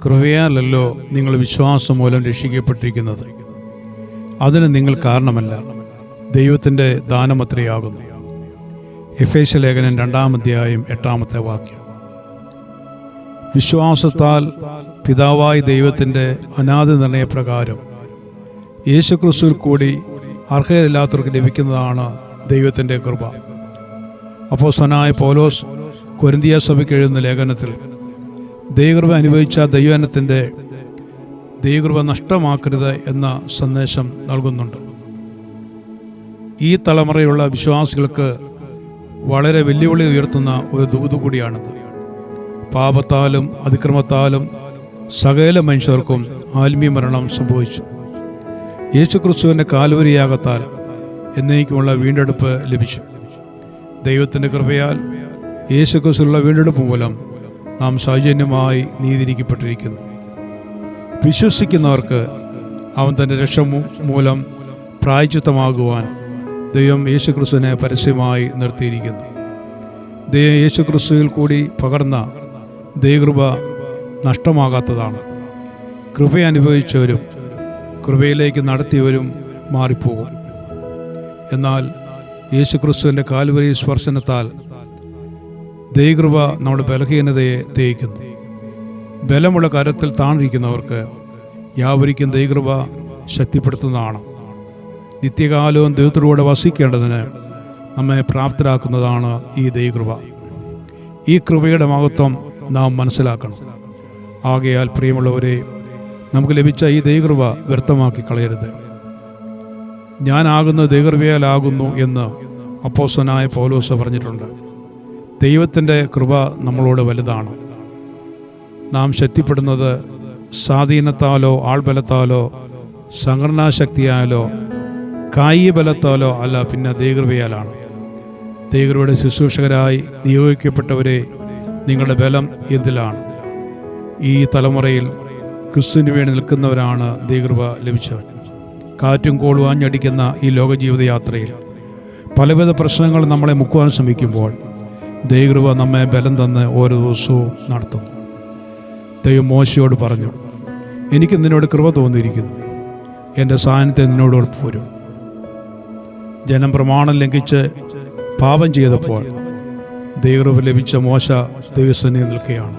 കൃപയാലല്ലോ നിങ്ങൾ വിശ്വാസം മൂലം രക്ഷിക്കപ്പെട്ടിരിക്കുന്നത്. അതിന് നിങ്ങൾ കാരണമല്ല, ദൈവത്തിൻ്റെ ദാനമത്രയാകുന്നു. എഫേസ്യ ലേഖനം 2-ാം അധ്യായം 8-ാമത്തെ വാക്യം. വിശ്വാസത്താൽ പിതാവായ ദൈവത്തിൻ്റെ അനാദി നിർണയപ്രകാരം യേശുക്രിസ്തുവിൽ കൂടി അർഹതയില്ലാത്തവർക്ക് ലഭിക്കുന്നതാണ് ദൈവത്തിൻ്റെ കൃപ. അപ്പോസ്തലനായ പൗലോസ് കൊരിന്തിയ സഭയ്ക്ക് എഴുതുന്ന ലേഖനത്തിൽ ദൈവകൃപ അനുഭവിച്ച ദൈവജനത്തിൻ്റെ ദൈവകൃപ നഷ്ടമാക്കരുത് എന്ന സന്ദേശം നൽകുന്നുണ്ട്. ഈ തലമുറയിലുള്ള വിശ്വാസികൾക്ക് വളരെ വെല്ലുവിളി ഉയർത്തുന്ന ഒരു ദൂത് കൂടിയാണിത്. പാപത്താലും അതിക്രമത്താലും സകല മനുഷ്യർക്കും ആത്മീയ മരണം സംഭവിച്ചു. യേശുക്രിസ്തുവിൻ്റെ കാൽവരിയാഗത്താൽ എന്നേക്കുമുള്ള വീണ്ടെടുപ്പ് ലഭിച്ചു. ദൈവത്തിൻ്റെ കൃപയാൽ യേശുക്രിസ്തുവിലുള്ള വീണ്ടെടുപ്പ് മൂലം നാം സൗജന്യമായി നീതിരിക്കപ്പെട്ടിരിക്കുന്നു. വിശ്വസിക്കുന്നവർക്ക് അവൻ തൻ്റെ രക്ഷ മൂലം പ്രായശ്ചിത്തമാകുവാൻ ദൈവം യേശുക്രിസ്തുവിനെ പരസ്യമായി നിർത്തിയിരിക്കുന്നു. ദൈവം യേശുക്രിസ്തുവിൽ കൂടി പകർന്ന ദൈവകൃപ നഷ്ടമാകാത്തതാണ്. കൃപ അനുഭവിച്ചവരും കൃപയിലേക്ക് നടത്തിയവരും മാറിപ്പോകും. എന്നാൽ യേശുക്രിസ്തുവിൻ്റെ കാൽവരി സ്പർശനത്താൽ ദൈവകൃപ നമ്മുടെ ബലഹീനതയെ തേയ്ക്കുന്നു. ബലമുള്ള കരത്തിൽ താണിരിക്കുന്നവർക്ക് യാവരിക്കും ദൈവകൃപ ശക്തിപ്പെടുത്തുന്നതാണ്. നിത്യകാലവും ദൈവത്തോടുകൂടെ വസിക്കേണ്ടതിന് നമ്മെ പ്രാപ്തരാക്കുന്നതാണ് ഈ ദൈവകൃപ. ഈ കൃപയുടെ മഹത്വം നാം മനസ്സിലാക്കണം. ആകയാൽ പ്രിയമുള്ളവരെ, നമുക്ക് ലഭിച്ച ഈ ദൈവകൃപ വ്യർത്ഥമാക്കി കളയരുത്. ഞാനാകുന്ന ദൈവകൃപയാലാകുന്നു എന്ന് അപ്പോസ്തലനായ പൗലോസ് പറഞ്ഞിട്ടുണ്ട്. ദൈവത്തിൻ്റെ കൃപ നമ്മളോട് വലുതാണ്. നാം ശക്തിപ്പെടുന്നത് സ്വാധീനത്താലോ ആൾബലത്താലോ സംഘടനാശക്തിയാലോ കായിക ബലത്താലോ അല്ല, പിന്നെ ദൈവകൃപയാലാണ്. ദൈവകൃപയുടെ ശുശ്രൂഷകരായി നിയോഗിക്കപ്പെട്ടവരെ, നിങ്ങളുടെ ബലം എന്തിലാണ്? ഈ തലമുറയിൽ ക്രിസ്തുവിന് വേണ്ടി നിൽക്കുന്നവരാണ് ദൈവകൃപ ലഭിച്ചവൻ. കാറ്റും കോളും ആഞ്ഞടിക്കുന്ന ഈ ലോകജീവിതയാത്രയിൽ പലവിധ പ്രശ്നങ്ങൾ നമ്മളെ മുക്കുവാൻ ശ്രമിക്കുമ്പോൾ ദൈവകൃപ നമ്മെ ബലം തന്ന് ഓരോ ദിവസവും നടത്തുന്നു. ദൈവം മോശയോട് പറഞ്ഞു, എനിക്ക് നിന്നോട് കൃപ തോന്നിയിരിക്കുന്നു, എൻ്റെ സാന്നിധ്യം നിന്നോട് ഉറപ്പുവരും. ജനം പ്രമാണം ലംഘിച്ച് പാപം ചെയ്തപ്പോൾ ദൈവകൃപ ലഭിച്ച മോശ ദൈവസന്നിധിയിൽ നിൽക്കുകയാണ്.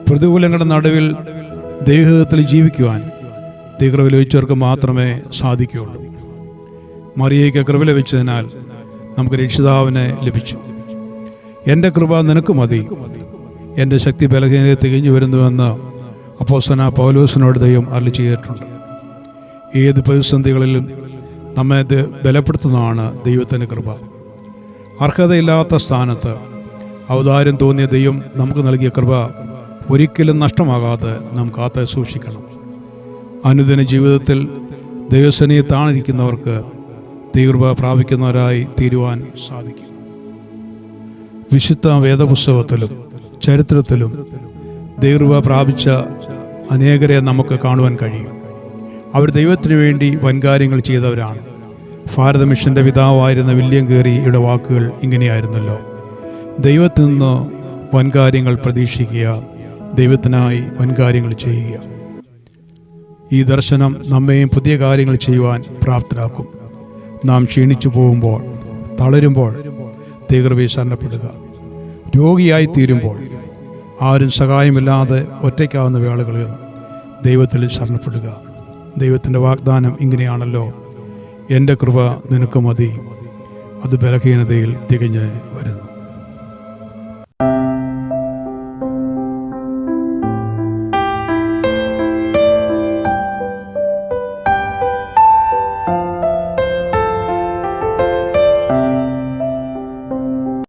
പ്രതികൂലങ്ങളുടെ നടുവിൽ ദൈവത്തിൽ ജീവിക്കുവാൻ ദൈവകൃപ ലഭിച്ചവർക്ക് മാത്രമേ സാധിക്കുകയുള്ളൂ. മറിയയ്ക്ക് കൃപ ലഭിച്ചതിനാൽ നമുക്ക് രക്ഷിതാവിനെ ലഭിച്ചു. എൻ്റെ കൃപ നിനക്ക് മതി, എൻ്റെ ശക്തി ബലഹീനതയെ തികഞ്ഞു വരുന്നുവെന്ന് അപ്പോസ്തലനായ പൗലോസിനോട് ദൈവം അരുളി ചെയ്തിട്ടുണ്ട്. ഏത് പ്രതിസന്ധികളിലും നമ്മെ ബലപ്പെടുത്തുന്നതാണ് ദൈവത്തിൻ്റെ കൃപ. അർഹതയില്ലാത്ത സ്ഥാനത്ത് ഔദാര്യം തോന്നിയ ദൈവം നമുക്ക് നൽകിയ കൃപ ഒരിക്കലും നഷ്ടമാകാതെ നാം കാത്ത് സൂക്ഷിക്കണം. അനുദിന ജീവിതത്തിൽ ദൈവസന്നിധിയിൽ താണിരിക്കുന്നവർക്ക് ദൈവകൃപ പ്രാപിക്കുന്നവരായി തീരുവാൻ സാധിക്കും. വിശുദ്ധ വേദപുസ്തകത്തിലും ചരിത്രത്തിലും ദൈവകൃപ പ്രാപിച്ച അനേകരെ നമുക്ക് കാണുവാൻ കഴിയും. അവർ ദൈവത്തിനു വേണ്ടി വൻകാര്യങ്ങൾ ചെയ്തവരാണ്. ഭാരത മിഷൻ്റെ പിതാവായിരുന്ന വില്യം കേറിയുടെ വാക്കുകൾ ഇങ്ങനെയായിരുന്നല്ലോ: ദൈവത്തിൽ നിന്ന് വൻകാര്യങ്ങൾ പ്രതീക്ഷിക്കുക, ദൈവത്തിനായി വൻകാര്യങ്ങൾ ചെയ്യുക. ഈ ദർശനം നമ്മെയും പുതിയ കാര്യങ്ങൾ ചെയ്യുവാൻ പ്രാപ്തരാക്കും. നാം ക്ഷീണിച്ചു പോകുമ്പോൾ, തളരുമ്പോൾ ദൈവകൃപയിൽ ശരണപ്പെടുക. രോഗിയായി തീരുമ്പോൾ, ആരും സഹായമില്ലാതെ ഒറ്റയ്ക്കാവുന്ന വേളകളിൽ ദൈവത്തിൽ ശരണപ്പെടുക. ദൈവത്തിൻ്റെ വാഗ്ദാനം ഇങ്ങനെയാണല്ലോ: എൻ്റെ കൃപ നിനക്ക് മതി, അത് ബലഹീനതയിൽ തികഞ്ഞ് വരുന്നു.